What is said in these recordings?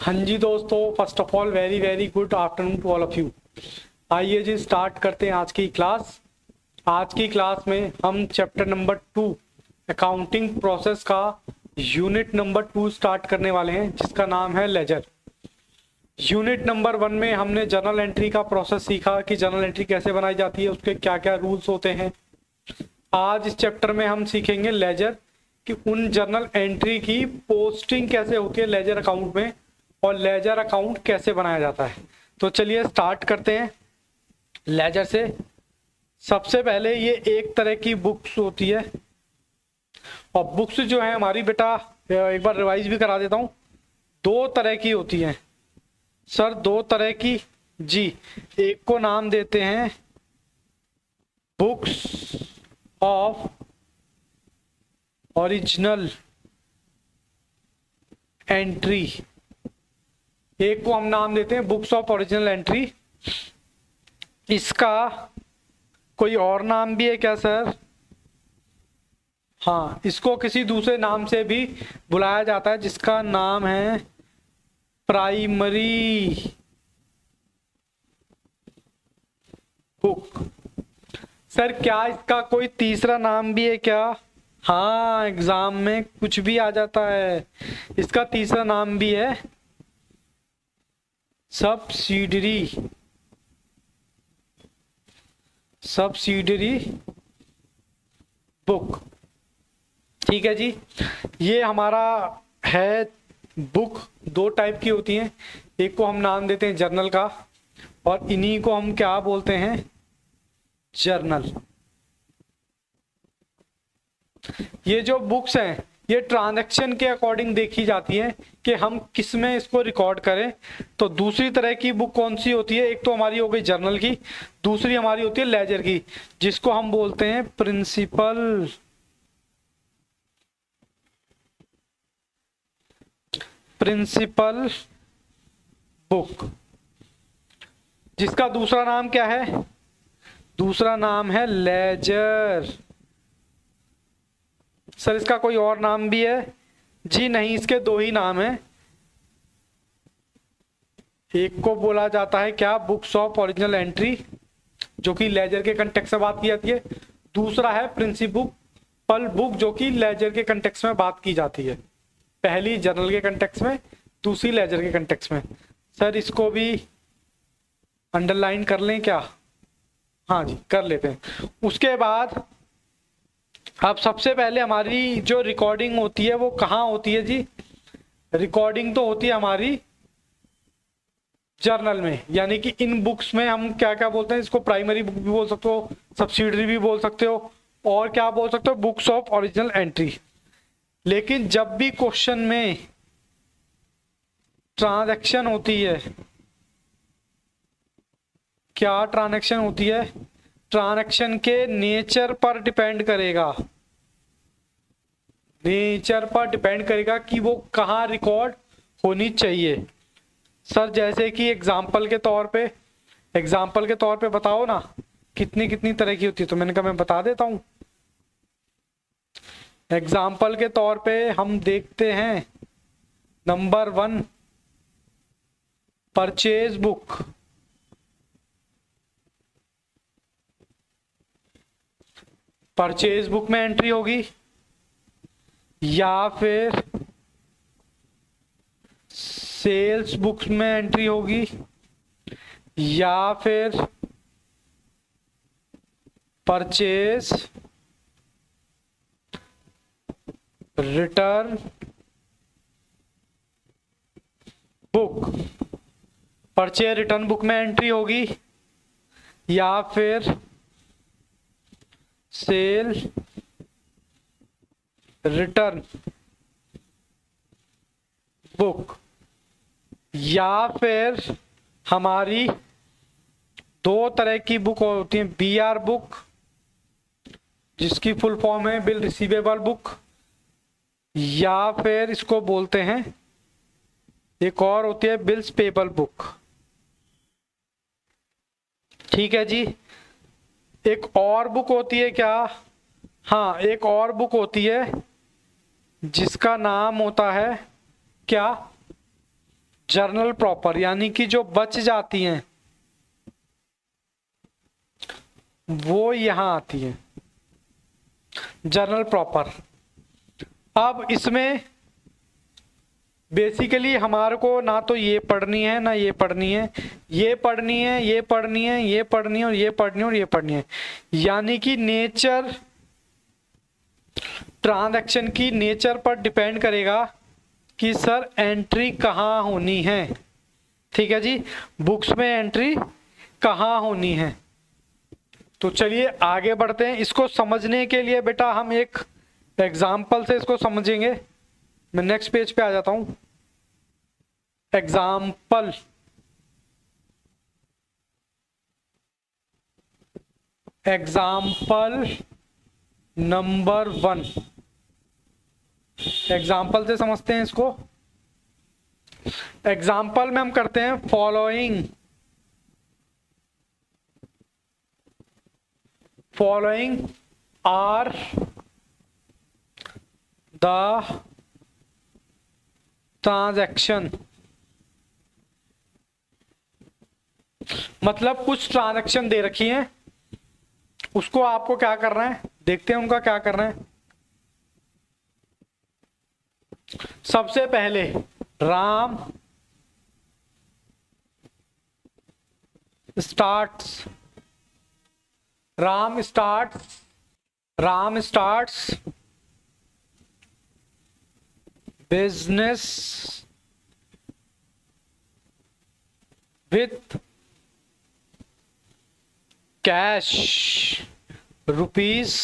हाँ जी दोस्तों, first of all very very good afternoon to all of you. आइए जी स्टार्ट करते हैं आज की क्लास। आज की क्लास में हम चैप्टर नंबर 2 अकाउंटिंग प्रोसेस का यूनिट नंबर 2 स्टार्ट करने वाले हैं, जिसका नाम है लेजर। यूनिट नंबर 1 में हमने जर्नल एंट्री का प्रोसेस सीखा कि जर्नल एंट्री कैसे बनाई जाती है, उसके क्या क्या रूल्स होते हैं। आज इस चैप्टर में हम सीखेंगे लेजर कि उन जर्नल एंट्री की पोस्टिंग कैसे होती है लेजर अकाउंट में और लेजर अकाउंट कैसे बनाया जाता है। तो चलिए स्टार्ट करते हैं लेजर से। सबसे पहले ये एक तरह की बुक्स होती है और बुक्स जो है हमारी बेटा, एक बार रिवाइज भी करा देता हूँ, दो तरह की होती हैं सर, दो तरह की जी। एक को नाम देते हैं बुक्स ऑफ ओरिजिनल एंट्री, एक को हम नाम देते हैं बुक्स ऑफ ओरिजिनल एंट्री। इसका कोई और नाम भी है क्या सर? हाँ, इसको किसी दूसरे नाम से भी बुलाया जाता है, जिसका नाम है प्राइमरी बुक। सर क्या इसका कोई तीसरा नाम भी है क्या? हाँ, एग्जाम में कुछ भी आ जाता है। इसका तीसरा नाम भी है सब्सिडरी बुक। ठीक है जी। ये हमारा है बुक, दो टाइप की होती हैं। एक को हम नाम देते हैं जर्नल का और इन्हीं को हम क्या बोलते हैं? जर्नल। ये जो बुक्स हैं ये ट्रांजैक्शन के अकॉर्डिंग देखी जाती है कि हम किस में इसको रिकॉर्ड करें। तो दूसरी तरह की बुक कौन सी होती है? एक तो हमारी हो गई जर्नल की, दूसरी हमारी होती है लेजर की, जिसको हम बोलते हैं प्रिंसिपल बुक। जिसका दूसरा नाम क्या है? दूसरा नाम है लेजर। सर इसका कोई और नाम भी है? जी नहीं, इसके दो ही नाम हैं। एक को बोला जाता है क्या? बुक्स ऑफ ओरिजिनल एंट्री, जो कि लेजर के कंटेक्स्ट में बात की जाती है। दूसरा है प्रिंसिपल बुक, जो कि लेजर के कंटेक्स्ट में बात की जाती है। पहली जर्नल के कंटेक्स्ट में, दूसरी लेजर के कंटेक्स्ट में। सर इसको भी अंडरलाइन कर लें क्या? हाँ जी, कर लेते हैं। उसके बाद अब सबसे पहले हमारी जो रिकॉर्डिंग होती है वो कहाँ होती है जी? रिकॉर्डिंग तो होती है हमारी जर्नल में, यानी कि इन बुक्स में हम क्या क्या बोलते हैं? इसको प्राइमरी बुक भी बोल सकते हो, सब्सिडरी भी बोल सकते हो, और क्या बोल सकते हो? Books of original entry. लेकिन जब भी क्वेश्चन में ट्रांजैक्शन होती है, क्या ट्रांजैक्शन होती है? ट्रांजैक्शन के नेचर पर डिपेंड करेगा, नेचर पर डिपेंड करेगा कि वो कहाँ रिकॉर्ड होनी चाहिए। सर जैसे कि एग्जाम्पल के तौर पे बताओ ना, कितनी कितनी तरह की होती है? तो मैंने कहा मैं बता देता हूँ। एग्जाम्पल के तौर पे हम देखते हैं number 1 purchase book. Purchase book में एंट्री होगी, या फिर सेल्स बुक्स में एंट्री होगी, या फिर purchase return book, purchase return book में एंट्री होगी, या फिर सेल रिटर्न बुक, या फिर हमारी दो तरह की बुक होती है। बीआर बुक, जिसकी फुल फॉर्म है बिल रिसीवेबल बुक, या फिर इसको बोलते हैं, एक और होती है बिल्स पेबल बुक। ठीक है जी। एक और बुक होती है क्या? हाँ, एक और बुक होती है जिसका नाम होता है क्या? जर्नल प्रॉपर यानी कि जो बच जाती हैं वो यहां आती है, जर्नल प्रॉपर। अब इसमें बेसिकली हमारे को ना तो ये पढ़नी है ना ये पढ़नी है, ये पढ़नी है, ये पढ़नी है, ये पढ़नी है और ये पढ़नी है और ये पढ़नी है। यानी कि नेचर ट्रांजैक्शन की नेचर पर डिपेंड करेगा कि सर एंट्री कहाँ होनी है। ठीक है जी, बुक्स में एंट्री कहाँ होनी है। तो चलिए आगे बढ़ते हैं। इसको समझने के लिए बेटा हम एक एग्जाम्पल से इसको समझेंगे। मैं नेक्स्ट पेज पे आ जाता हूं। Example number 1। एग्जाम्पल से समझते हैं इसको। एग्जाम्पल में हम करते हैं फॉलोइंग आर द ट्रांजैक्शन। मतलब कुछ ट्रांजैक्शन दे रखी हैं, उसको आपको क्या करना है, देखते हैं उनका क्या करना है। सबसे पहले Ram starts business with cash rupees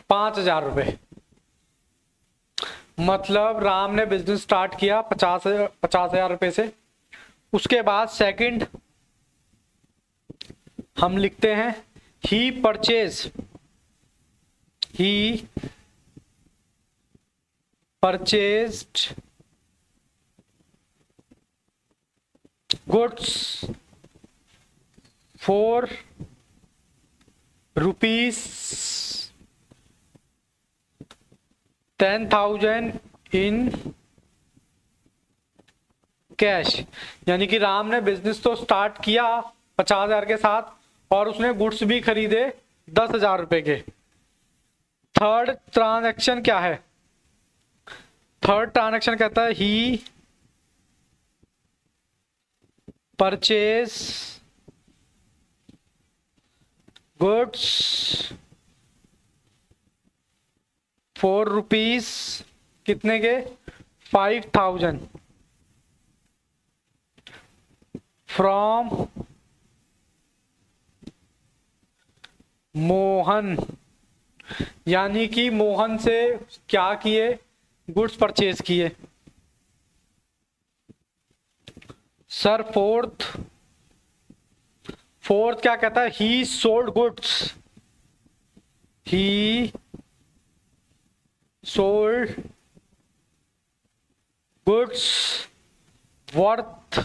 5,000 रुपये। मतलब राम ने बिजनेस स्टार्ट किया 50,000 रुपये से। उसके बाद सेकंड हम लिखते हैं he purchased goods for ₹10,000 in cash. यानी कि राम ने बिजनेस तो स्टार्ट किया 50,000 के साथ और उसने गुड्स भी खरीदे 10,000 रुपए के। थर्ड ट्रांजैक्शन क्या है? थर्ड ट्रांजैक्शन कहता है ही परचेज गुड्स फॉर ₹, कितने के? 5,000 फ्रॉम मोहन। यानी कि मोहन से क्या किए? गुड्स परचेज किए। सर फोर्थ क्या कहता है? ही सोल्ड गुड्स वर्थ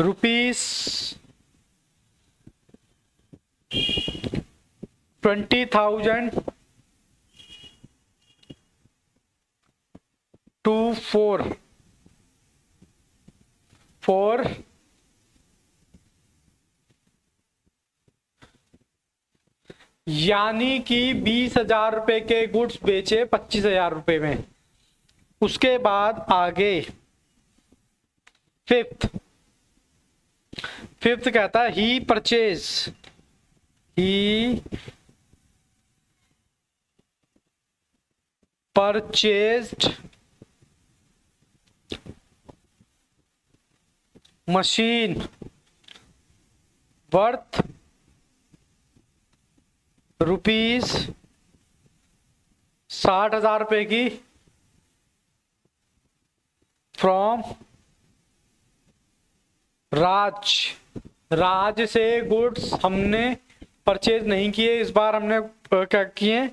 ₹20,000 to 4 यानी कि 20,000 रुपए के गुड्स बेचे 25,000 रुपए में। उसके बाद आगे फिफ्थ कहता है ही परचेज्ड मशीन वर्थ ₹60,000 रुपए की फ्रॉम राज से गुड्स हमने परचेज नहीं किए, इस बार हमने क्या किए?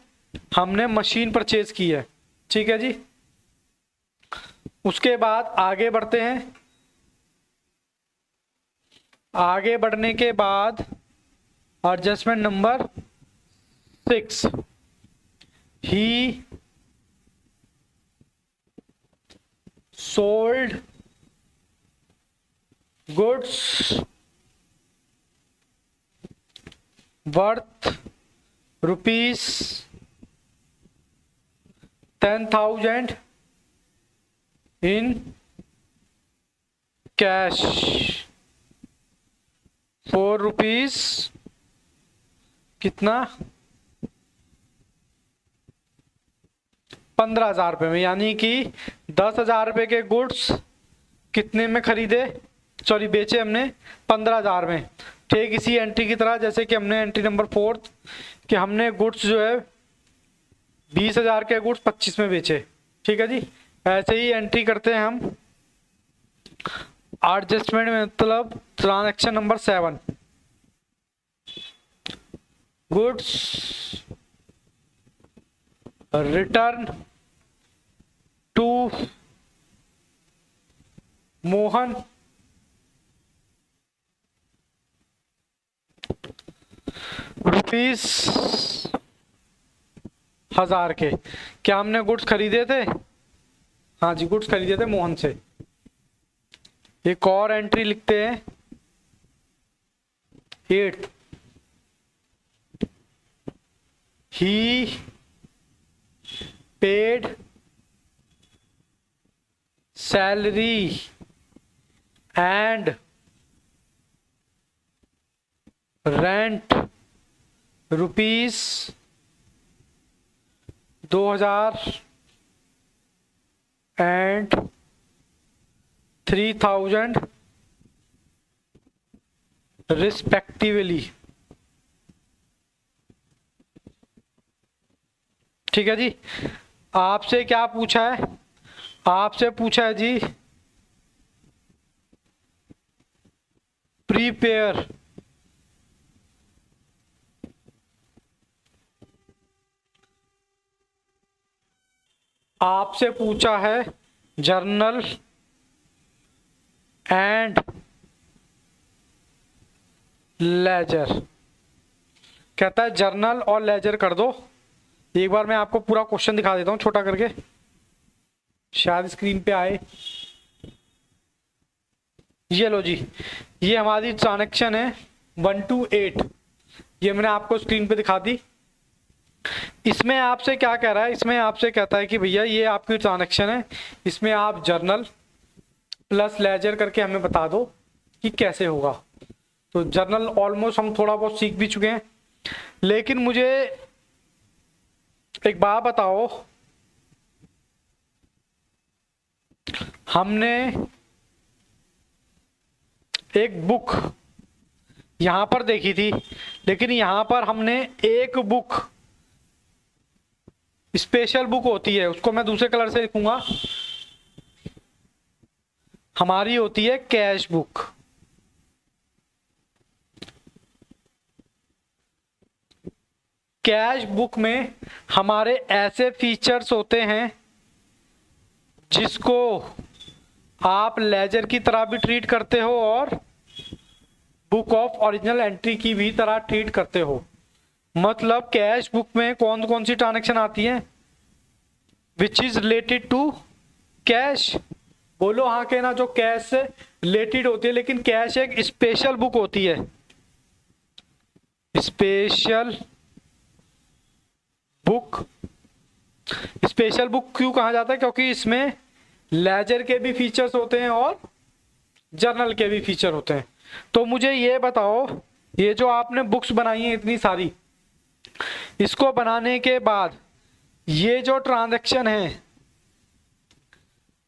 हमने मशीन परचेज की है। ठीक है जी। उसके बाद आगे बढ़ते हैं। आगे बढ़ने के बाद adjustment number 6 he sold goods worth rupees 10,000 in cash for rupees कितना 15,000 रुपये में, यानी कि 10,000 रुपये के गुड्स कितने में खरीदे, सॉरी बेचे हमने 15,000 में। ठीक इसी एंट्री की तरह जैसे कि हमने एंट्री नंबर 4 कि हमने गुड्स जो है 20,000 के गुड्स 25 में बेचे। ठीक है जी, ऐसे ही एंट्री करते हैं हम एडजस्टमेंट में, मतलब transaction number 7 goods return to Mohan rupees 1,000 के। क्या हमने गुड्स खरीदे थे? हाँ जी, गुड्स खरीदे थे मोहन से। एक और एंट्री लिखते हैं 8 he paid salary and rent rupees 2,000 and 3,000 respectively. ठीक है जी, आपसे क्या पूछा है? आपसे पूछा है जी प्रीपेयर आपसे पूछा है जर्नल एंड लेजर। कहता है जर्नल और लेजर कर दो। एक बार मैं आपको पूरा क्वेश्चन दिखा देता हूं छोटा करके, शायद स्क्रीन पे आए। ये लो जी, ये हमारी ट्रांजैक्शन है 1 to 8। ये मैंने आपको स्क्रीन पे दिखा दी। इसमें आपसे क्या कह रहा है? इसमें आपसे कहता है कि भैया ये आपकी ट्रांजैक्शन है, इसमें आप जर्नल प्लस लेजर करके हमें बता दो कि कैसे होगा। तो जर्नल ऑलमोस्ट हम थोड़ा बहुत सीख भी चुके हैं, लेकिन मुझे एक बात बताओ, हमने एक बुक यहां पर देखी थी, लेकिन यहां पर हमने एक बुक, स्पेशल बुक होती है, उसको मैं दूसरे कलर से लिखूंगा, हमारी होती है कैश बुक। कैश बुक में हमारे ऐसे फीचर्स होते हैं जिसको आप लेजर की तरह भी ट्रीट करते हो और बुक ऑफ ओरिजिनल एंट्री की भी तरह ट्रीट करते हो। मतलब कैश बुक में कौन कौन सी ट्रांजैक्शन आती हैं which is related to cash? बोलो हाँ के ना, जो कैश से रिलेटेड होती है, लेकिन कैश एक स्पेशल बुक होती है। स्पेशल बुक, स्पेशल बुक क्यों कहा जाता है? क्योंकि इसमें लेजर के भी फीचर्स होते हैं और जर्नल के भी फीचर होते हैं। तो मुझे ये बताओ, ये जो आपने बुक्स बनाई हैं इतनी सारी, इसको बनाने के बाद ये जो ट्रांजैक्शन है,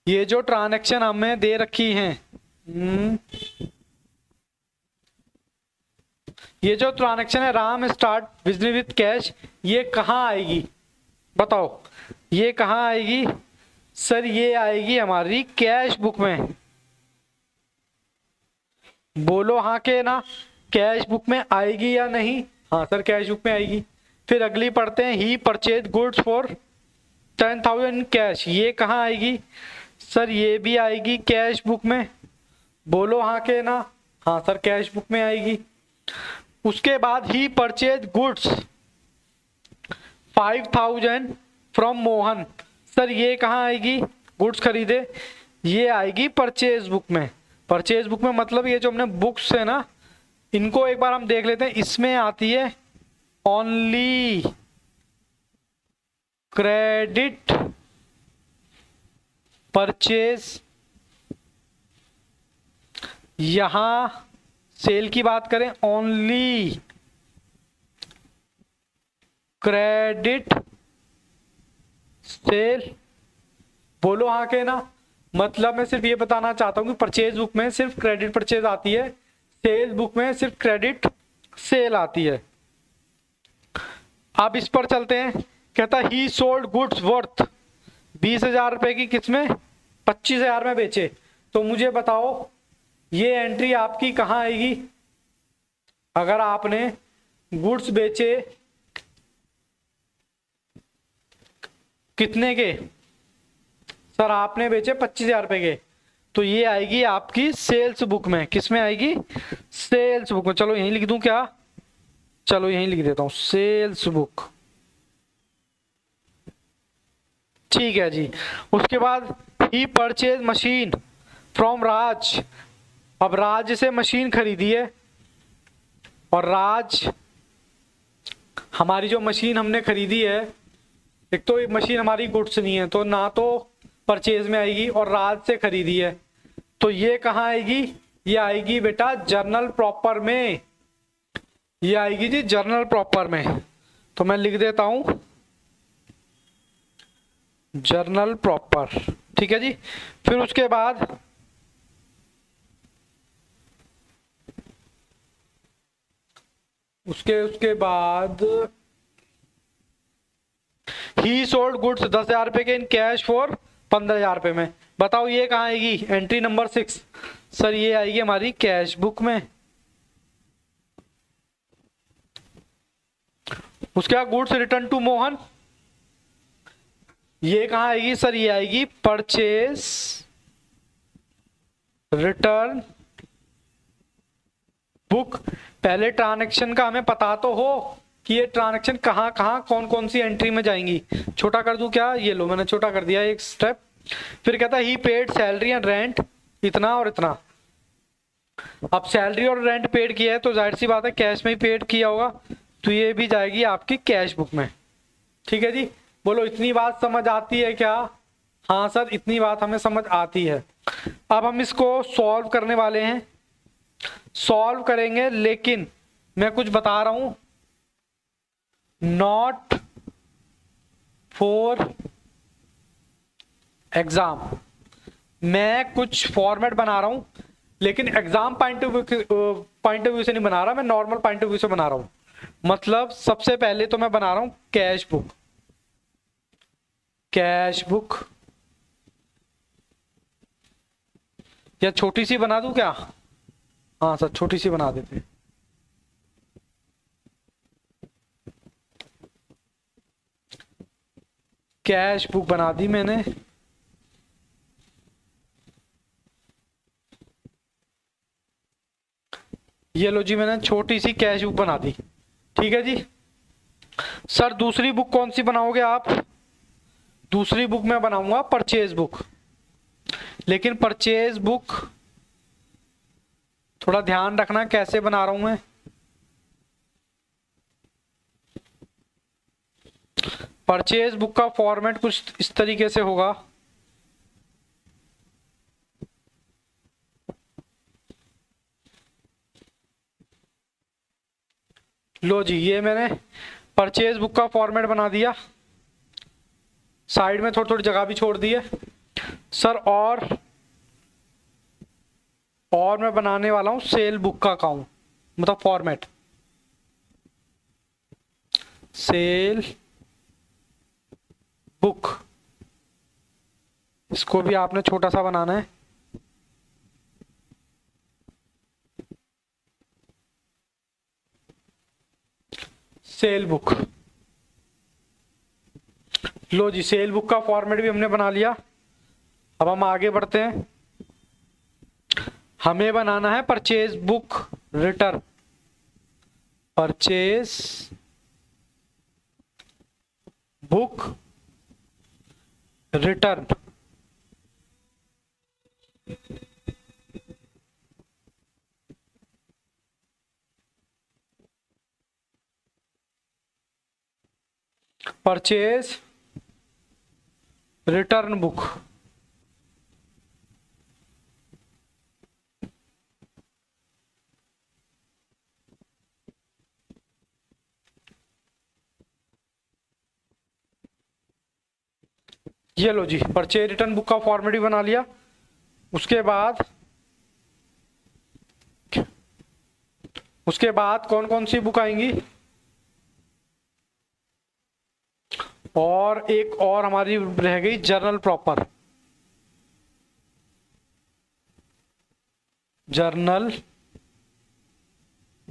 ये जो ट्रांजैक्शन हमें दे रखी हैं, ये जो ट्रांजैक्शन है Ram start business with cash, ये कहाँ आएगी? बताओ ये कहाँ आएगी? सर ये आएगी हमारी कैश बुक में। बोलो हाँ के ना, कैश बुक में आएगी या नहीं? हाँ सर कैश बुक में आएगी। फिर अगली पढ़ते हैं, ही purchase goods for 10,000 in cash, ये कहाँ आएगी? सर ये भी आएगी कैश बुक में। बोलो हाँ के ना, हाँ सर कैश बुक में आएगी। उसके बाद ही purchase goods 5,000 from Mohan. Sir ये कहाँ आएगी, गुड्स खरीदे, ये आएगी परचेज बुक में। परचेज बुक में मतलब ये जो हमने बुक्स है ना, इनको एक बार हम देख लेते हैं। इसमें आती है ओनली क्रेडिट परचेज। यहां सेल की बात करें, ओनली क्रेडिट सेल। बोलो हाँ के ना। मतलब मैं सिर्फ ये बताना चाहता हूं कि परचेज बुक में सिर्फ क्रेडिट परचेज आती है, सेल्स बुक में सिर्फ क्रेडिट सेल आती है। अब इस पर चलते हैं। कहता ही सोल्ड गुड्स वर्थ 20,000 रुपए की, किसमें, 25,000 में बेचे। तो मुझे बताओ ये एंट्री आपकी कहाँ आएगी। अगर आपने गुड्स बेचे कितने के, सर आपने बेचे 25,000 रुपए के, तो ये आएगी आपकी सेल्स बुक में। किस में आएगी, सेल्स बुक में। चलो यहीं लिख दूं क्या, चलो यहीं लिख देता हूं सेल्स बुक। ठीक है जी। उसके बाद ही परचेज मशीन फ्रॉम राज। अब राज से मशीन खरीदी है, और राज हमारी जो मशीन हमने खरीदी है, एक तो ये मशीन हमारी गुड्स नहीं है तो ना तो परचेज में आएगी, और राज से खरीदी है तो ये कहाँ आएगी, ये आएगी बेटा जर्नल प्रॉपर में। ये आएगी जी जर्नल प्रॉपर में। तो मैं लिख देता हूं जर्नल प्रॉपर। ठीक है जी। फिर उसके बाद उसके बाद ही सोल्ड गुड्स 10,000 रुपए के इन कैश फॉर 15,000 रुपए में। बताओ ये कहाँ आएगी, एंट्री नंबर 6। सर ये आएगी हमारी कैश बुक में। उसके बाद गुड्स रिटर्न टू मोहन, ये कहाँ आएगी, सर ये आएगी परचेज रिटर्न बुक। पहले ट्रांजैक्शन का हमें पता तो हो कि ये ट्रांजैक्शन कहाँ कहाँ कौन कौन सी एंट्री में जाएंगी। छोटा कर दूं क्या, ये लो मैंने छोटा कर दिया एक स्टेप। फिर कहता है ही पेड सैलरी एंड रेंट इतना और इतना। अब सैलरी और रेंट पेड किया है तो जाहिर सी बात है कैश में ही पेड किया होगा, तो ये भी जाएगी आपकी कैश बुक में। ठीक है जी। बोलो इतनी बात समझ आती है क्या, हाँ सर इतनी बात हमें समझ आती है। अब हम इसको सॉल्व करने वाले हैं, सॉल्व करेंगे, लेकिन मैं कुछ बता रहा हूं, नॉट फॉर एग्जाम। मैं कुछ फॉर्मेट बना रहा हूं, लेकिन एग्जाम पॉइंट ऑफ व्यू से नहीं बना रहा, मैं नॉर्मल पॉइंट ऑफ व्यू से बना रहा हूं। मतलब सबसे पहले तो मैं बना रहा हूं कैश बुक। कैश बुक या छोटी सी बना दूं क्या, हाँ सर छोटी सी बना देते हैं। कैश बुक बना दी मैंने। ये लो जी मैंने छोटी सी कैश बुक बना दी। ठीक है जी। सर दूसरी बुक कौन सी बनाओगे आप, दूसरी बुक मैं बनाऊंगा परचेज बुक। लेकिन परचेज बुक थोड़ा ध्यान रखना कैसे बना रहा हूं मैं। परचेज बुक का फॉर्मेट कुछ इस तरीके से होगा। लो जी ये मैंने परचेज बुक का फॉर्मेट बना दिया, साइड में थोड़ी थोड़ी जगह भी छोड़ दी है सर। और मैं बनाने वाला हूं सेल बुक का अकाउंट, मतलब फॉर्मेट सेल बुक। इसको भी आपने छोटा सा बनाना है। Sale book. लो जी सेल बुक का फॉर्मेट भी हमने बना लिया। अब हम आगे बढ़ते हैं। हमें बनाना है purchase book return. Purchase book return. Purchase return book. ये लो जी, परचेज रिटर्न बुक का फॉर्मेट भी बना लिया। उसके बाद कौन कौन सी बुक आएंगी, और एक और हमारी रह गई जर्नल प्रॉपर। जर्नल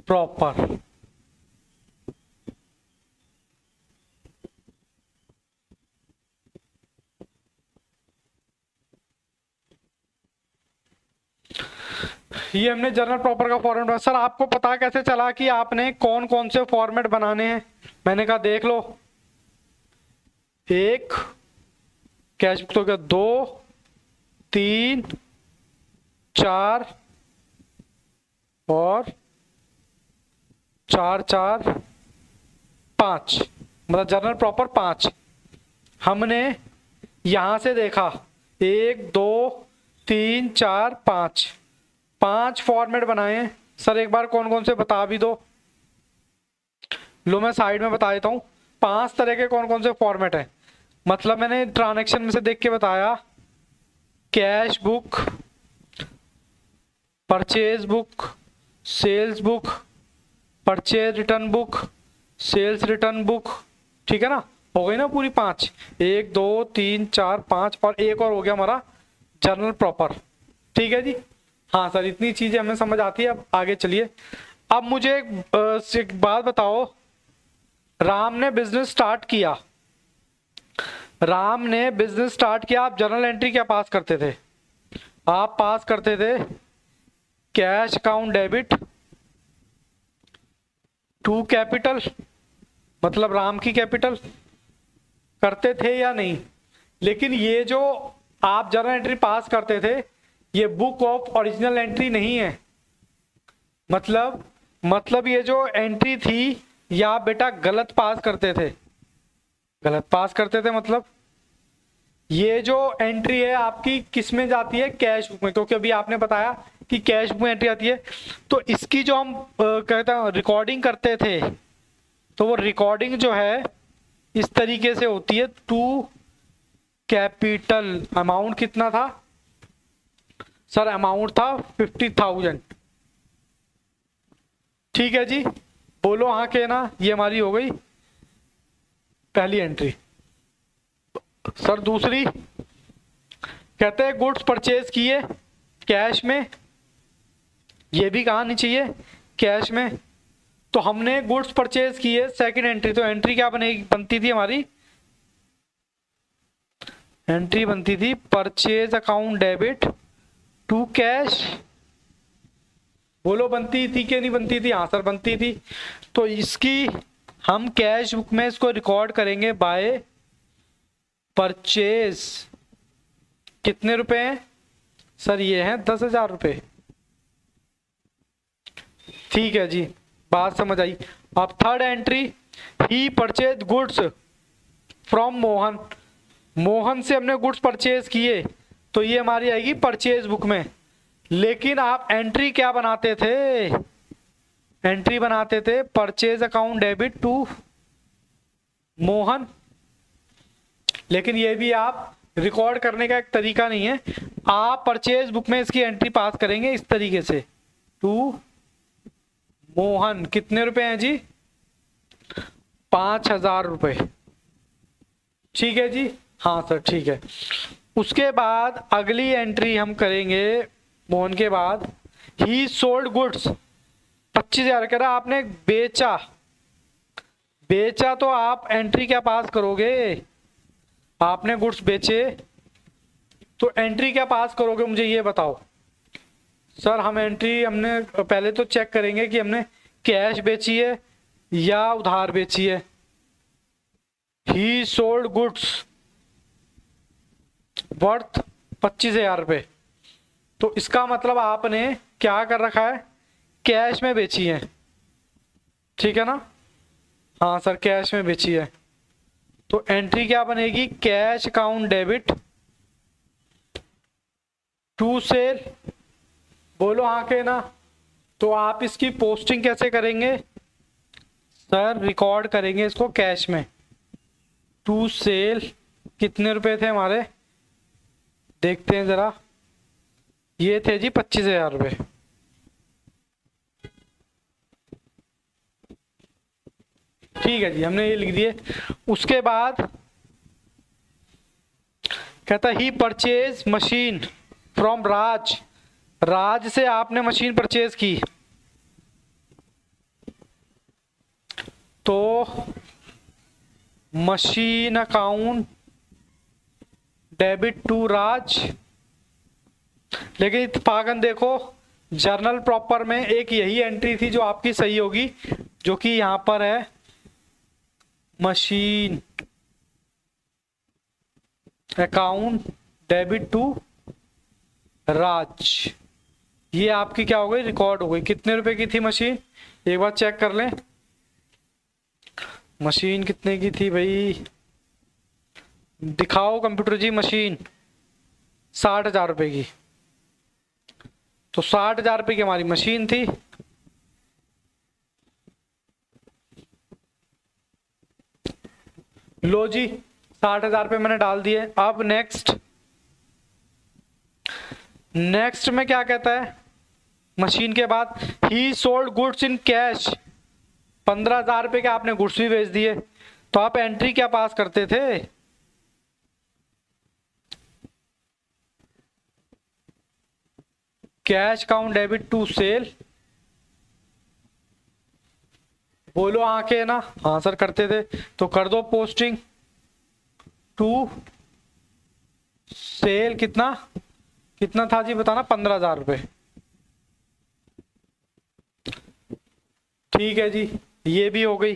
प्रॉपर ये हमने जर्नल प्रॉपर का फॉर्मेट बनाया। सर आपको पता कैसे चला कि आपने कौन कौन से फॉर्मेट बनाने हैं? मैंने कहा देख लो, एक कैश बुक तो क्या, 2 3 4 और 4 4 5, मतलब जर्नल प्रॉपर 5। हमने यहां से देखा 1 2 3 4 5 फॉर्मेट बनाए हैं। सर एक बार कौन कौन से बता भी दो। लो मैं साइड में बता देता हूँ। 5 तरह के कौन कौन से फॉर्मेट हैं, मतलब मैंने ट्रांजैक्शन में से देख के बताया। Cash book, purchase book, sales book, purchase return book, sales return book, ठीक है ना, हो गई ना पूरी 5। 1 2 3 4 5 और एक और हो गया हमारा जर्नल प्रॉपर। ठीक है जी, हाँ सर इतनी चीजें हमें समझ आती है। अब आगे चलिए। अब मुझे एक बात बताओ, राम ने बिजनेस स्टार्ट किया, आप जर्नल एंट्री क्या पास करते थे? आप पास करते थे cash account debit to capital, मतलब राम की कैपिटल करते थे या नहीं? लेकिन ये जो आप जर्नल एंट्री पास करते थे, ये बुक ऑफ ओरिजिनल एंट्री नहीं है। मतलब ये जो एंट्री थी, या आप बेटा गलत पास करते थे, मतलब ये जो एंट्री है आपकी किस में जाती है? कैश बुक में, क्योंकि अभी आपने बताया कि कैश बुक में एंट्री आती है। तो इसकी जो हम कहते हैं रिकॉर्डिंग करते थे, तो वो रिकॉर्डिंग जो है इस तरीके से होती है। टू कैपिटल, अमाउंट कितना था सर? अमाउंट था 50,000। ठीक है जी, बोलो हाँ के ना। ये हमारी हो गई पहली एंट्री। सर दूसरी कहते हैं गुड्स परचेज किए कैश में, ये भी कहा नहीं चाहिए कैश में। तो हमने गुड्स परचेज किए, सेकंड एंट्री। तो एंट्री क्या बनती थी हमारी? एंट्री बनती थी purchase account debit to cash. बोलो बनती थी कि नहीं बनती थी? हाँ सर बनती थी। तो इसकी हम कैश बुक में इसको रिकॉर्ड करेंगे बाय परचेज। कितने रुपए हैं सर? ये हैं 10,000 रुपए। ठीक है जी, बात समझ आई। अब third entry, he purchase goods from Mohan. Mohan से हमने गुड्स परचेज किए, तो ये हमारी आएगी परचेज बुक में। लेकिन आप एंट्री क्या बनाते थे? एंट्री बनाते थे purchase account debit to Mohan. लेकिन ये भी आप रिकॉर्ड करने का एक तरीका नहीं है। आप परचेज बुक में इसकी एंट्री पास करेंगे इस तरीके से, टू मोहन। कितने रुपए हैं जी? 5,000 रुपए। ठीक है जी, हाँ सर ठीक है। उसके बाद अगली एंट्री हम करेंगे मोहन के बाद, ही सोल्ड गुड्स 25,000 कह रहा आपने बेचा। तो आप एंट्री क्या पास करोगे? आपने गुड्स बेचे तो एंट्री क्या पास करोगे, मुझे ये बताओ। सर हमने पहले तो चेक करेंगे कि हमने कैश बेची है या उधार बेची है। ही सोल्ड गुड्स वर्थ 25,000 रुपये। तो इसका मतलब आपने क्या कर रखा है, कैश में बेची है, ठीक है ना। हाँ सर, कैश में बेची है। तो एंट्री क्या बनेगी, cash account debit to sale. बोलो हाँ के ना। तो आप इसकी पोस्टिंग कैसे करेंगे सर, रिकॉर्ड करेंगे इसको कैश में। टू सेल कितने रुपए थे हमारे, देखते हैं जरा। ये थे जी 25,000 रुपये। ठीक है जी, हमने ये लिख दिए। उसके बाद कहता ही परचेज मशीन फ्रॉम राज। राज से आपने मशीन परचेज की, तो मशीन अकाउंट डेबिट टू राज। लेकिन इत्तेफाकन देखो, जर्नल प्रॉपर में एक यही एंट्री थी जो आपकी सही होगी, जो कि यहां पर है मशीन अकाउंट डेबिट टू राज। ये आपकी क्या हो गई, रिकॉर्ड हो गई। कितने रुपए की थी मशीन, एक बार चेक कर लें। मशीन कितने की थी भाई, दिखाओ कंप्यूटर जी। मशीन 60,000 रुपए की। तो 60,000 रुपए की हमारी मशीन थी। लो जी, 60,000 रुपये मैंने डाल दिए। अब नेक्स्ट में क्या कहता है, मशीन के बाद ही सोल्ड गुड्स इन कैश। 15,000 रुपये के आपने गुड्स भी बेच दिए। तो आप एंट्री क्या पास करते थे, cash account debit to sale. बोलो आके ना, हाँ सर करते थे। तो कर दो पोस्टिंग टू सेल। कितना कितना था जी बताना, 15,000 रुपये। ठीक है जी, ये भी हो गई।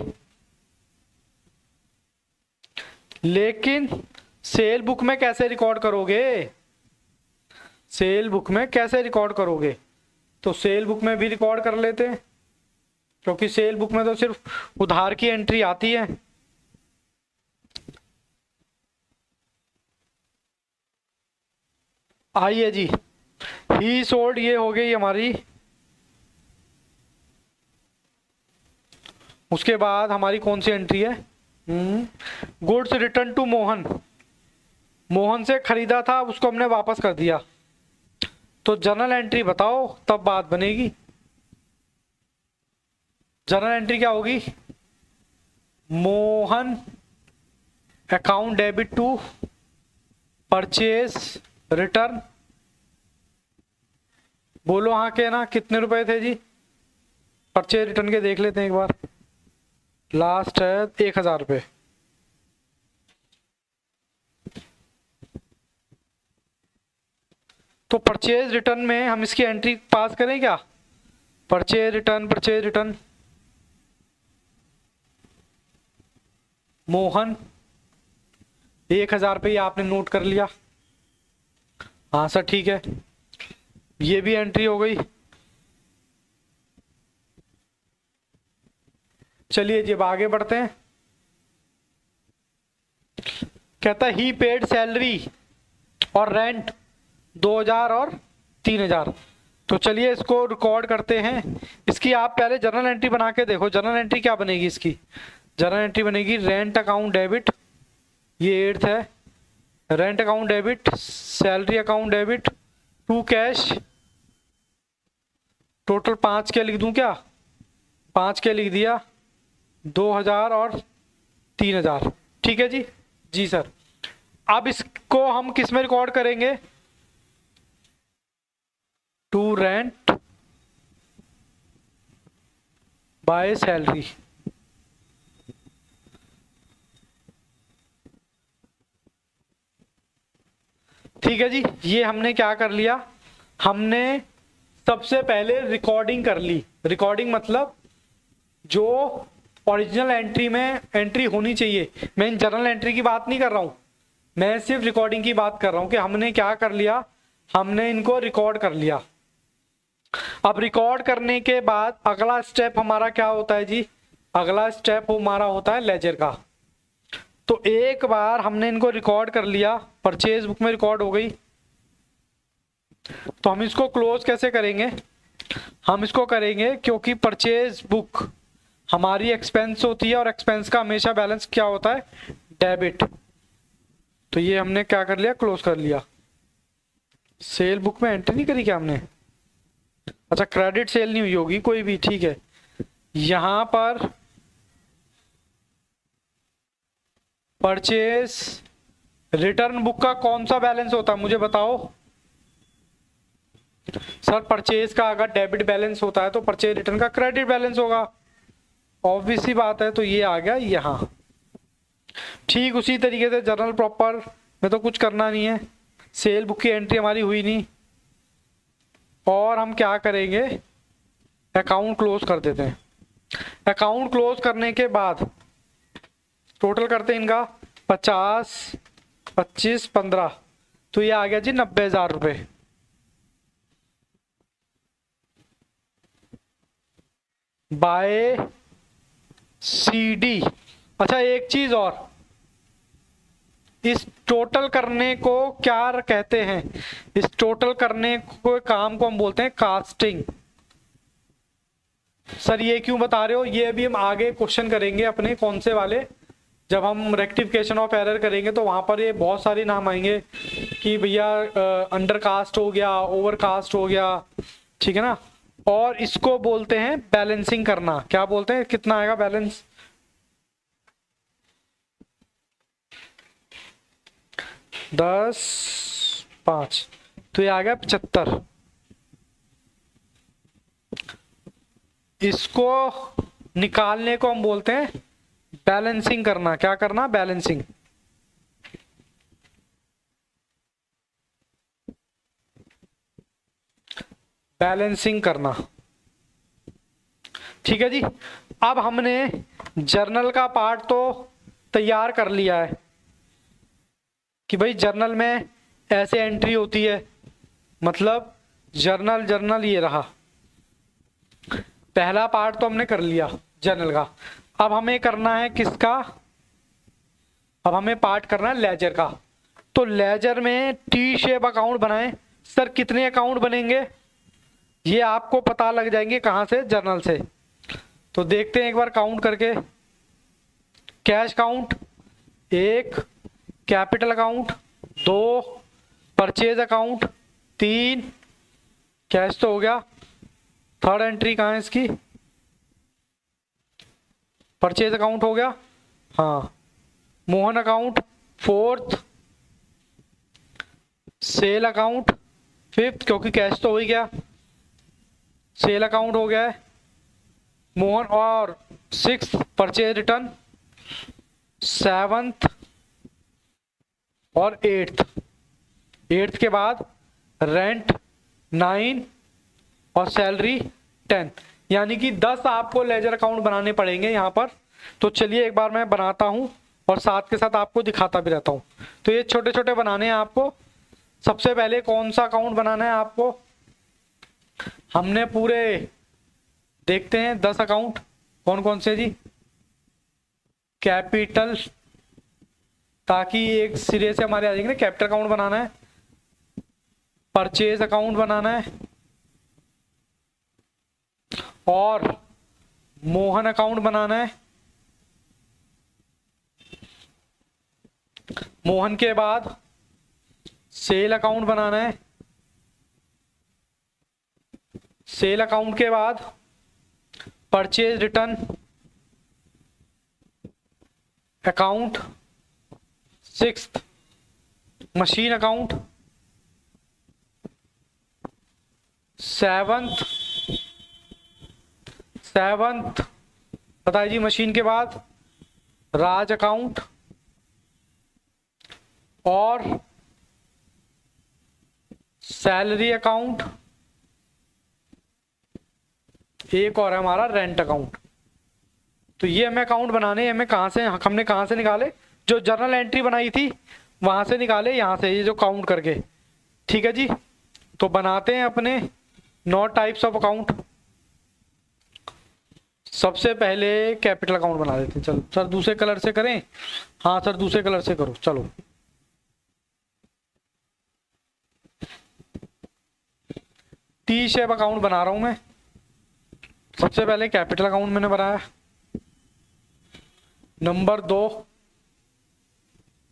लेकिन सेल बुक में कैसे रिकॉर्ड करोगे, सेल बुक में कैसे रिकॉर्ड करोगे। तो सेल बुक में भी रिकॉर्ड कर लेते हैं, क्योंकि सेल बुक में तो सिर्फ उधार की एंट्री आती है। आइए जी, ही सोल्ड ये हो गई हमारी। उसके बाद हमारी कौन सी एंट्री है, goods return to Mohan. Mohan से खरीदा था, उसको हमने वापस कर दिया। तो जर्नल एंट्री बताओ, तब बात बनेगी। जर्नल एंट्री क्या होगी, Mohan account debit to purchase return. बोलो हाँ के ना, कितने रुपए थे जी परचेज रिटर्न के, देख लेते हैं एक बार। लास्ट है 1,000 रुपये। तो परचेज रिटर्न में हम इसकी एंट्री पास करें क्या, परचेज रिटर्न मोहन 1,000 रुपये आपने नोट कर लिया। हाँ सर ठीक है, ये भी एंट्री हो गई। चलिए जी अब आगे बढ़ते हैं। कहता ही पेड सैलरी और रेंट 2,000 और 3,000। तो चलिए इसको रिकॉर्ड करते हैं। इसकी आप पहले जर्नल एंट्री बना के देखो। जर्नल एंट्री क्या बनेगी इसकी, जर्नल एंट्री बनेगी रेंट अकाउंट डेबिट, ये 8th है, rent account debit, salary account debit to cash. Total 5 के लिख दूं क्या, 5 के लिख दिया, 2,000 और 3,000। ठीक है जी, जी सर। अब इसको हम किस में रिकॉर्ड करेंगे, टू रेंट बाय सैलरी। ठीक है जी, ये हमने क्या कर लिया, हमने सबसे पहले रिकॉर्डिंग कर ली। रिकॉर्डिंग मतलब जो ओरिजिनल एंट्री में एंट्री होनी चाहिए। मैं इन जर्नल एंट्री की बात नहीं कर रहा हूँ, मैं सिर्फ रिकॉर्डिंग की बात कर रहा हूँ कि हमने क्या कर लिया, हमने इनको रिकॉर्ड कर लिया। अब रिकॉर्ड करने के बाद अगला स्टेप हमारा क्या होता है जी, अगला स्टेप हमारा होता है लेजर का। तो एक बार हमने इनको रिकॉर्ड कर लिया, परचेज बुक में रिकॉर्ड हो गई, तो हम इसको क्लोज कैसे करेंगे, हम इसको करेंगे क्योंकि परचेज बुक हमारी एक्सपेंस होती है और एक्सपेंस का हमेशा बैलेंस क्या होता है, डेबिट। तो ये हमने क्या कर लिया, क्लोज कर लिया। सेल बुक में एंट्री नहीं करी क्या हमने, अच्छा क्रेडिट सेल नहीं हुई होगी कोई भी, ठीक है। यहां पर परचेज रिटर्न बुक का कौन सा बैलेंस होता है मुझे बताओ सर। परचेज का अगर डेबिट बैलेंस होता है तो परचेज रिटर्न का क्रेडिट बैलेंस होगा, ऑब्वियस सी बात है। तो ये आ गया यहाँ। ठीक उसी तरीके से जर्नल प्रॉपर में तो कुछ करना नहीं है, सेल बुक की एंट्री हमारी हुई नहीं, और हम क्या करेंगे, अकाउंट क्लोज कर देते हैं। अकाउंट क्लोज करने के बाद टोटल करते हैं इनका 50, 25, 15, तो ये आ गया जी 90,000 रुपये। By CD। अच्छा एक चीज और, इस टोटल करने को क्या कहते हैं, इस टोटल करने को काम को हम बोलते हैं कास्टिंग। सर ये क्यों बता रहे हो, ये भी हम आगे क्वेश्चन करेंगे अपने कौन से वाले, जब हम रेक्टिफिकेशन ऑफ एरर करेंगे तो वहां पर ये बहुत सारे नाम आएंगे कि भैया अंडर कास्ट हो गया, ओवर कास्ट हो गया, ठीक है ना। और इसको बोलते हैं बैलेंसिंग करना। क्या बोलते हैं, कितना आएगा बैलेंस, 10, 5, तो ये आ गया 75। इसको निकालने को हम बोलते हैं बैलेंसिंग करना। क्या करना, बैलेंसिंग। बैलेंसिंग करना, ठीक है जी। अब हमने जर्नल का पार्ट तो तैयार कर लिया है कि भाई जर्नल में ऐसे एंट्री होती है, मतलब जर्नल ये रहा, पहला पार्ट तो हमने कर लिया जर्नल का। अब हमें करना है किसका, अब हमें पार्ट करना है लेजर का। तो लेजर में टी शेप अकाउंट बनाएं। सर कितने अकाउंट बनेंगे, ये आपको पता लग जाएंगे कहां से, जर्नल से। तो देखते हैं एक बार काउंट करके। Cash count 1, capital account 2, purchase account 3, cash तो हो गया। थर्ड एंट्री कहाँ है इसकी, परचेज अकाउंट हो गया, हाँ। Mohan account 4th, sale account 5th, क्योंकि कैश तो हो ही गया, सेल अकाउंट हो गया है मोहन। और 6th परचेज रिटर्न, 7th और 8th के बाद रेंट 9 और सैलरी 10, यानी कि 10 आपको लेजर अकाउंट बनाने पड़ेंगे यहाँ पर। तो चलिए एक बार मैं बनाता हूँ और साथ के साथ आपको दिखाता भी रहता हूँ। तो ये छोटे छोटे बनाने हैं आपको। सबसे पहले कौन सा अकाउंट बनाना है आपको, हमने पूरे देखते हैं 10 अकाउंट कौन कौन से जी। कैपिटल, ताकि एक सिरे से हमारे आ जाएंगे ना, कैपिटल अकाउंट बनाना है, परचेज अकाउंट बनाना है, और मोहन अकाउंट बनाना है। मोहन के बाद सेल अकाउंट बनाना है, सेल अकाउंट के बाद purchase return account, 6th machine account, 7th बताइए जी, मशीन के बाद राज अकाउंट, और सैलरी अकाउंट, एक और है हमारा रेंट अकाउंट। तो ये हमें अकाउंट बनाने, हमें कहाँ से, हमने कहाँ से निकाले, जो जर्नल एंट्री बनाई थी वहाँ से निकाले, यहाँ से ये जो काउंट करके। ठीक है जी, तो बनाते हैं अपने 9 टाइप्स ऑफ अकाउंट। सबसे पहले कैपिटल अकाउंट बना देते हैं। चलो सर दूसरे कलर से करें, हाँ सर दूसरे कलर से करो। चलो टी शेप अकाउंट बना रहा हूं मैं। सबसे पहले कैपिटल अकाउंट मैंने बनाया। Number 2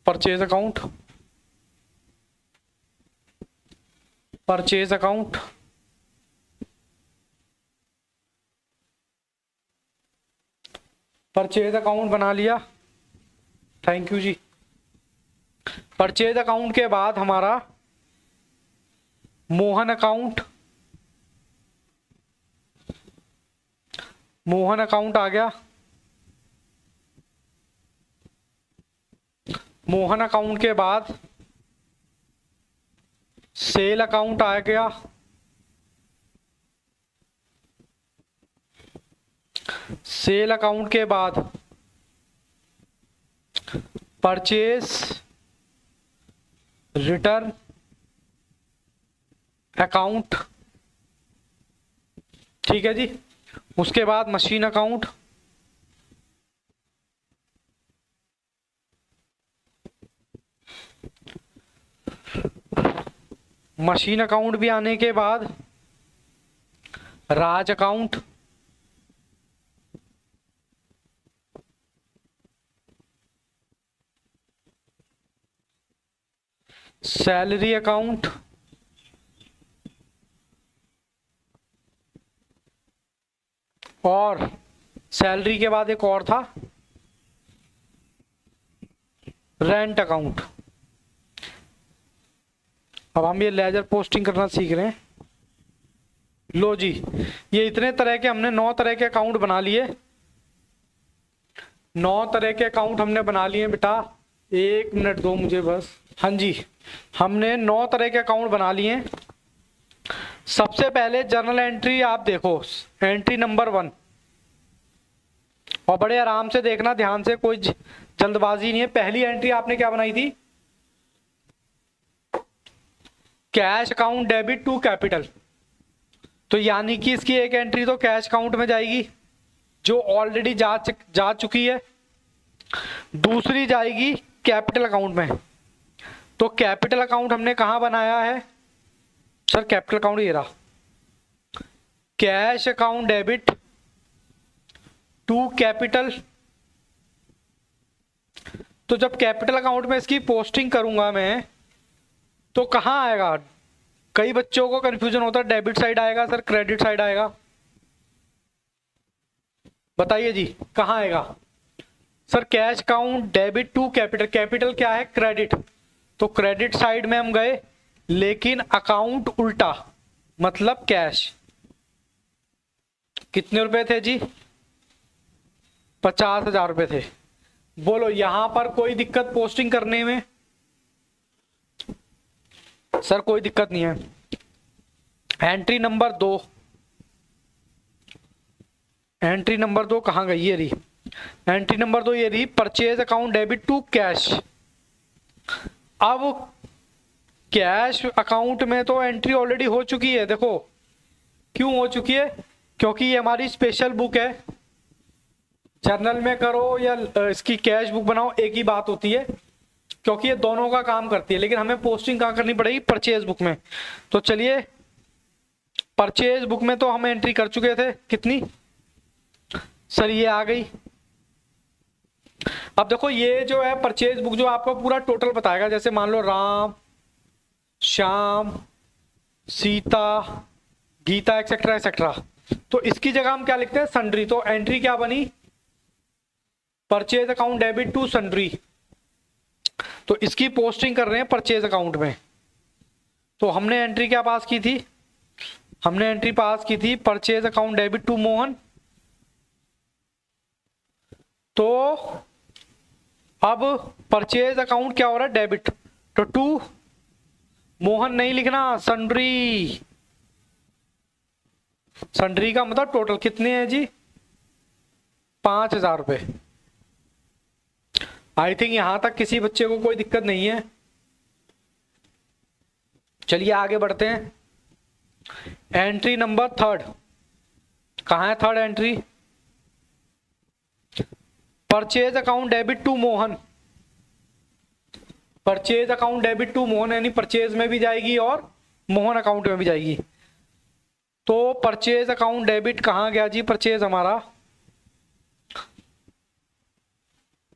purchase account, purchase account. Purchase account बना लिया, थैंक यू जी। परचेज अकाउंट के बाद हमारा मोहन अकाउंट, मोहन अकाउंट आ गया। मोहन अकाउंट के बाद सेल अकाउंट आ गया। सेल अकाउंट के बाद परचेज रिटर्न अकाउंट। ठीक है जी, उसके बाद मशीन अकाउंट। मशीन अकाउंट भी आने के बाद राज अकाउंट। Salary account. और सैलरी के बाद एक और था, रेंट अकाउंट। अब हम ये लेजर पोस्टिंग करना सीख रहे हैं। लो जी, ये इतने तरह के हमने 9 तरह के अकाउंट बना लिए। 9 तरह के अकाउंट हमने बना लिए बेटा। 1 मिनट दो मुझे बस। हाँ जी, हमने 9 तरह के अकाउंट बना लिए। सबसे पहले जर्नल एंट्री आप देखो, एंट्री नंबर 1, और बड़े आराम से देखना, ध्यान से, कोई जल्दबाजी नहीं है। पहली एंट्री आपने क्या बनाई थी, cash account debit to capital. तो यानी कि इसकी एक एंट्री तो कैश अकाउंट में जाएगी जो ऑलरेडी जा चुकी है, दूसरी जाएगी कैपिटल अकाउंट में। तो कैपिटल अकाउंट हमने कहां बनाया है सर, कैपिटल अकाउंट ये रहा, cash account debit to capital. तो जब कैपिटल अकाउंट में इसकी पोस्टिंग करूंगा मैं, तो कहां आएगा, कई बच्चों को कंफ्यूजन होता है, डेबिट साइड आएगा सर, क्रेडिट साइड आएगा, बताइए जी कहां आएगा sir. Cash account debit to capital, capital क्या है, क्रेडिट, तो क्रेडिट साइड में हम गए, लेकिन अकाउंट उल्टा, मतलब कैश। कितने रुपए थे जी, 50,000 रुपए थे। बोलो यहां पर कोई दिक्कत पोस्टिंग करने में सर, कोई दिक्कत नहीं है। एंट्री नंबर 2, एंट्री नंबर 2 कहां गई, ये रही एंट्री नंबर 2, ये रही, purchase account debit to cash. अब कैश अकाउंट में तो एंट्री ऑलरेडी हो चुकी है, देखो क्यों हो चुकी है, क्योंकि ये हमारी स्पेशल बुक है। जर्नल में करो या इसकी कैश बुक बनाओ, एक ही बात होती है, क्योंकि ये दोनों का काम करती है। लेकिन हमें पोस्टिंग कहाँ करनी पड़ेगी, परचेज बुक में। तो चलिए, परचेज बुक में तो हम एंट्री कर चुके थे, कितनी सर, ये आ गई। अब देखो ये जो है परचेज बुक, जो आपको पूरा टोटल बताएगा, जैसे मान लो राम, श्याम, सीता, गीता, एक्सेट्रा एक्सेट्रा। तो इसकी जगह हम क्या लिखते हैं, सन्ड्री। तो एंट्री क्या बनी, purchase account debit to sundry. तो इसकी पोस्टिंग कर रहे हैं परचेज अकाउंट में। तो हमने एंट्री क्या पास की थी, हमने एंट्री पास की थी purchase account debit to Mohan. तो अब परचेज अकाउंट क्या हो रहा है, डेबिट, तो टू मोहन नहीं लिखना, सन्ड्री। सन्ड्री का मतलब टोटल कितने हैं जी, 5,000 रुपये। आई थिंक यहां तक किसी बच्चे को कोई दिक्कत नहीं है। चलिए आगे बढ़ते हैं। एंट्री नंबर 3, कहां है 3rd entry? Purchase account debit to Mohan. Purchase account debit to Mohan यानी परचेज में भी जाएगी और मोहन अकाउंट में भी जाएगी। तो परचेज अकाउंट डेबिट कहां गया जी? परचेज हमारा,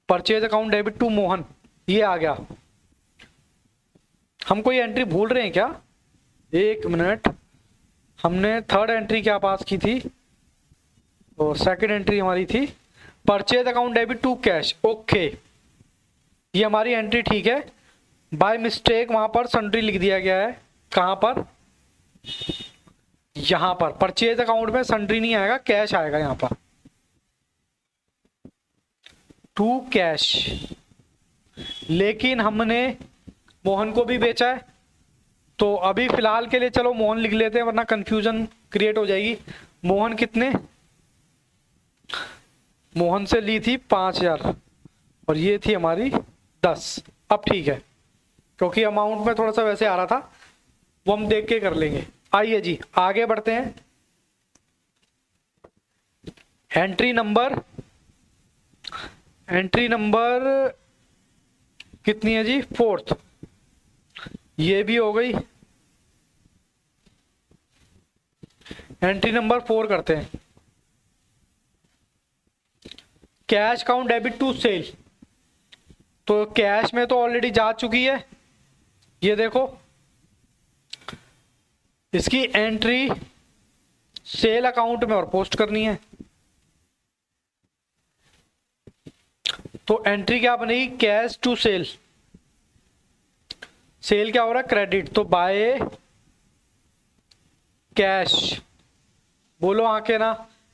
purchase account debit to Mohan, ये आ गया। हम कोई एंट्री भूल रहे हैं क्या? एक मिनट, हमने 3rd एंट्री क्या पास की थी? और 2nd एंट्री हमारी थी purchase account debit to cash. Okay, ये हमारी एंट्री ठीक है। बाय मिस्टेक वहां पर सन्ड्री लिख दिया गया है। कहां पर? यहां पर परचेज अकाउंट में सन्ड्री नहीं आएगा, कैश आएगा यहां पर, टू कैश। लेकिन हमने मोहन को भी बेचा है, तो अभी फिलहाल के लिए चलो मोहन लिख लेते हैं, वरना कंफ्यूजन क्रिएट हो जाएगी। मोहन कितने? मोहन से ली थी 5,000 और ये थी हमारी 10। अब ठीक है, क्योंकि अमाउंट में थोड़ा सा वैसे आ रहा था, वो हम देख के कर लेंगे। आइए जी आगे बढ़ते हैं। एंट्री नंबर कितनी है जी? 4th, ये भी हो गई। एंट्री नंबर 4 करते हैं। Cash account debit to sale. तो कैश में तो ऑलरेडी जा चुकी है, ये देखो। इसकी एंट्री सेल अकाउंट में और पोस्ट करनी है। तो एंट्री क्या बनेगी? Cash to cell. सेल क्या हो रहा है? क्रेडिट। तो बाय कैश, बोलो आके ना।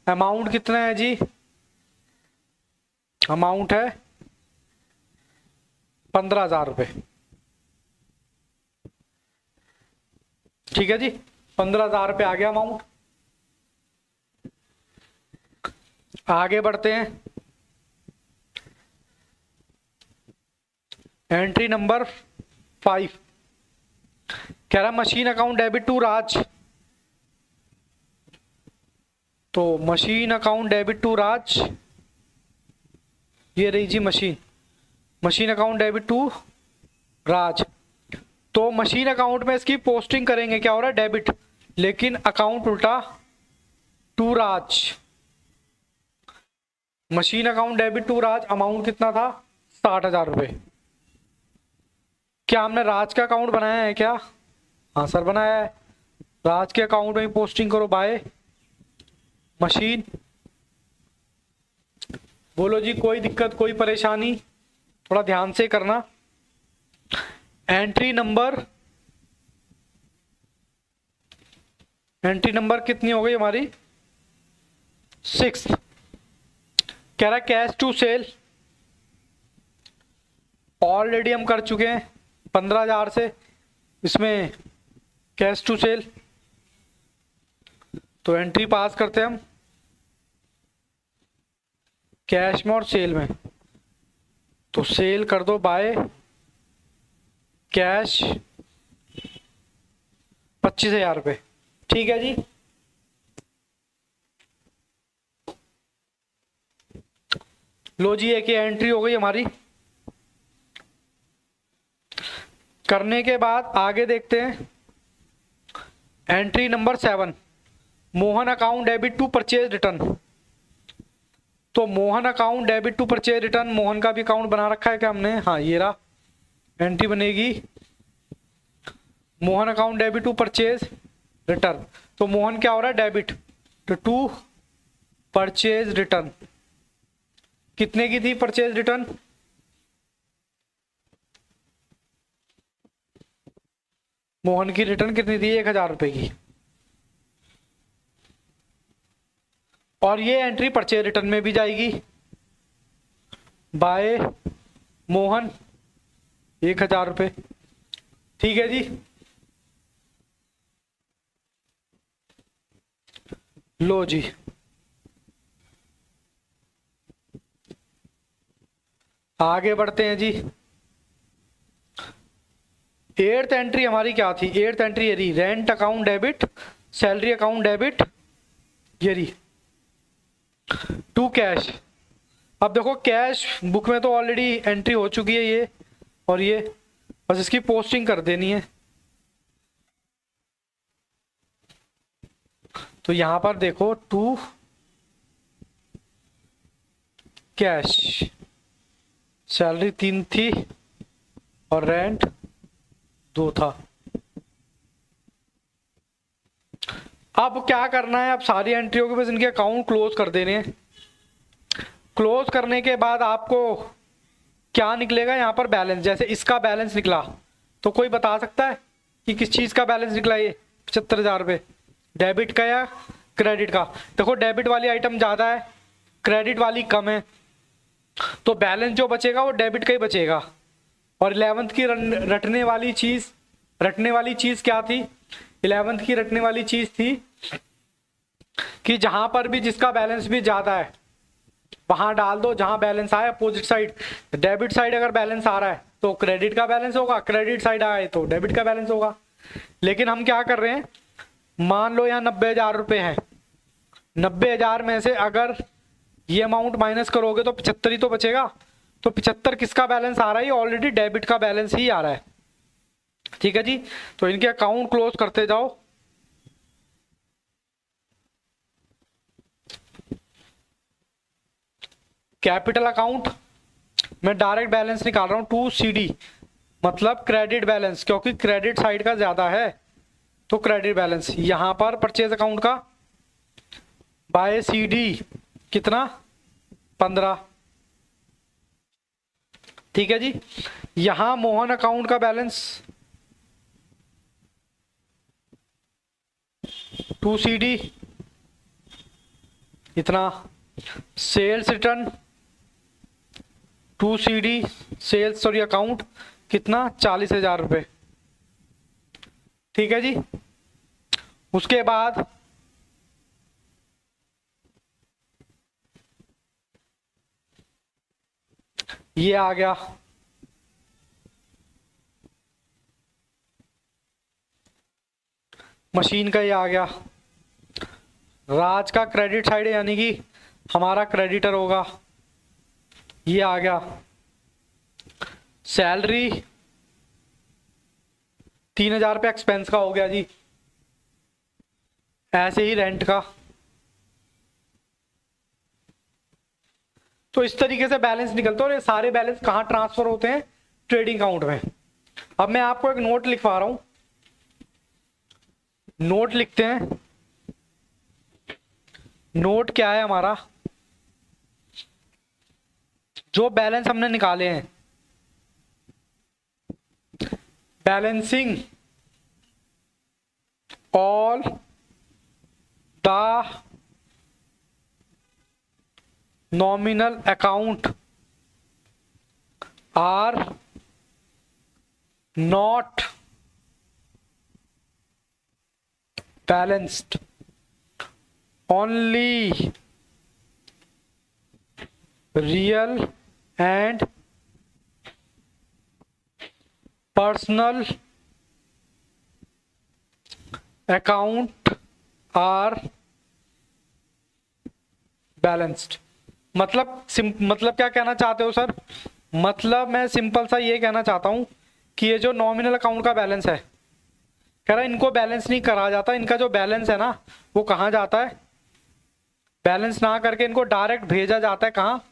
अमाउंट कितना है जी? अमाउंट है 15,000 रुपये। ठीक है जी, 15,000 रुपये आ गया अमाउंट। आगे बढ़ते हैं। एंट्री नंबर 5 कह रहा मशीन अकाउंट डेबिट टू राज। तो मशीन अकाउंट डेबिट टू राज, ये रही जी मशीन अकाउंट डेबिट टू राज। तो मशीन अकाउंट में इसकी पोस्टिंग करेंगे, क्या हो रहा है? डेबिट, लेकिन अकाउंट उल्टा to Raj. Machine account debit to Raj, amount कितना था? 60,000 रुपये। क्या हमने राज का अकाउंट बनाया है क्या? हाँ सर बनाया है। राज के अकाउंट में पोस्टिंग करो बाय मशीन। बोलो जी कोई दिक्कत, कोई परेशानी? थोड़ा ध्यान से करना। एंट्री नंबर कितनी हो गई हमारी? 6। कह रहा कैश टू सेल, ऑलरेडी हम कर चुके हैं 15,000 से, इसमें कैश टू सेल। तो एंट्री पास करते हैं हम कैश में और सेल में। तो सेल कर दो बाय कैश 25,000 रुपये। ठीक है जी, लो जी एक एंट्री हो गई हमारी। करने के बाद आगे देखते हैं। Entry number 7 Mohan account debit to purchase return. तो Mohan account debit to purchase return, Mohan का भी अकाउंट बना रखा है क्या हमने? हाँ ये रहा। एंट्री बनेगी Mohan account debit to purchase return. तो मोहन क्या हो रहा है? Debit to purchase return. कितने की थी परचेज रिटर्न? मोहन की रिटर्न कितनी थी? 1,000 रुपये की। और ये एंट्री परचेज रिटर्न में भी जाएगी बाय मोहन 1,000 रुपये। ठीक है जी, लो जी आगे बढ़ते हैं जी। 8th एंट्री हमारी क्या थी? 8th एंट्री ये रही, rent account debit, salary account debit, ये रही टू कैश। अब देखो कैश बुक में तो ऑलरेडी एंट्री हो चुकी है ये और ये, बस इसकी पोस्टिंग कर देनी है। तो यहां पर देखो टू कैश, सैलरी 3 थी और रेंट 2 था। अब क्या करना है? अब सारी एंट्रियों के बस इनके अकाउंट क्लोज कर देने हैं। क्लोज करने के बाद आपको क्या निकलेगा यहाँ पर? बैलेंस। जैसे इसका बैलेंस निकला तो कोई बता सकता है कि किस चीज का बैलेंस निकला? ये 75,000 रुपये, डेबिट का या क्रेडिट का? देखो डेबिट वाली आइटम ज्यादा है, क्रेडिट वाली कम है, तो बैलेंस जो बचेगा वो डेबिट का ही बचेगा। और 11th की रटने वाली चीज क्या थी? 11th की रटने वाली चीज थी कि जहां पर भी जिसका बैलेंस भी ज्यादा है वहां डाल दो जहां बैलेंस आए अपोजिट साइड। डेबिट साइड अगर बैलेंस आ रहा है तो क्रेडिट का बैलेंस होगा, क्रेडिट साइड आए तो डेबिट का बैलेंस होगा। लेकिन हम क्या कर रहे हैं, मान लो यहाँ 90,000 रुपये है, 90,000 में से अगर ये अमाउंट माइनस करोगे तो 75 ही तो बचेगा। तो 75 किसका बैलेंस आ रहा है? ऑलरेडी डेबिट का बैलेंस ही आ रहा है। ठीक है जी, तो इनके अकाउंट क्लोज करते जाओ। कैपिटल अकाउंट मैं डायरेक्ट बैलेंस निकाल रहा हूं, 2CD मतलब क्रेडिट बैलेंस, क्योंकि क्रेडिट साइड का ज्यादा है तो क्रेडिट बैलेंस। यहां पर परचेज अकाउंट का बाय CD कितना? 15। ठीक है जी, यहां मोहन अकाउंट का बैलेंस 2CD इतना। Sales return 2CD sales sorry account कितना? 40,000 रुपये। ठीक है जी, उसके बाद ये आ गया मशीन का, ये आ गया राज का क्रेडिट साइड है, यानी कि हमारा क्रेडिटर होगा, ये आ गया। सैलरी 3,000 रुपये एक्सपेंस का हो गया जी। ऐसे ही रेंट का। तो इस तरीके से बैलेंस निकलता है और ये सारे बैलेंस कहाँ ट्रांसफर होते हैं? ट्रेडिंग अकाउंट में। अब मैं आपको एक नोट लिखवा रहा हूं, नोट लिखते हैं। नोट क्या है हमारा? जो बैलेंस हमने निकाले हैं, balancing all the nominal account are not balanced, only real and personal account are balanced। मतलब क्या कहना चाहते हो सर? मतलब मैं सिंपल सा ये कहना चाहता हूं कि ये जो नॉमिनल अकाउंट का बैलेंस है, कह रहा है इनको बैलेंस नहीं करा जाता। इनका जो बैलेंस है ना वो कहाँ जाता है? बैलेंस ना करके इनको डायरेक्ट भेजा जाता है कहाँ?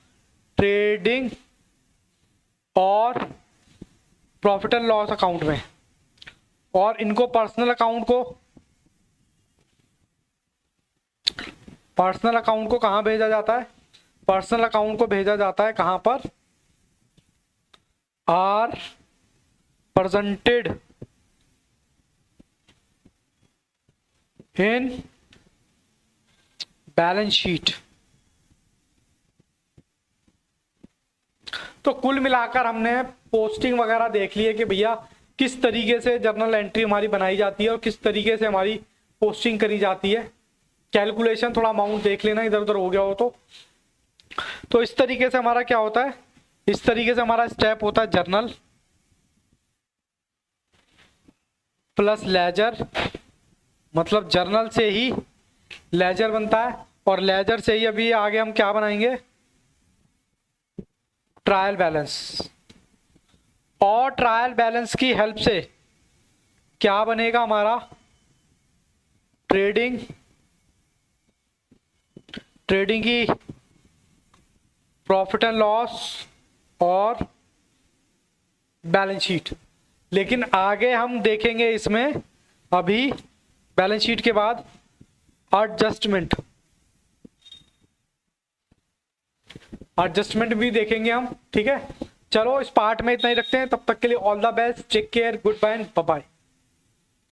ट्रेडिंग और प्रॉफिट एंड लॉस अकाउंट में। और इनको पर्सनल अकाउंट को कहाँ भेजा जाता है? पर्सनल अकाउंट को भेजा जाता है कहां पर? Are presented in balance sheet. तो कुल मिलाकर हमने पोस्टिंग वगैरह देख ली है कि भैया किस तरीके से जर्नल एंट्री हमारी बनाई जाती है और किस तरीके से हमारी पोस्टिंग करी जाती है। कैलकुलेशन थोड़ा अमाउंट देख लेना इधर उधर हो गया हो तो इस तरीके से हमारा क्या होता है, इस तरीके से हमारा स्टेप होता है जर्नल प्लस लेजर, मतलब जर्नल से ही लेजर बनता है और लेजर से ही अभी आगे हम क्या बनाएंगे, ट्रायल बैलेंस। और ट्रायल बैलेंस की हेल्प से क्या बनेगा हमारा, ट्रेडिंग की प्रॉफिट एंड लॉस और बैलेंस शीट। लेकिन आगे हम देखेंगे इसमें, अभी बैलेंस शीट के बाद एडजस्टमेंट भी देखेंगे हम, ठीक है। चलो इस पार्ट में इतना ही रखते हैं, तब तक के लिए all the best, take care, goodbye and bye bye.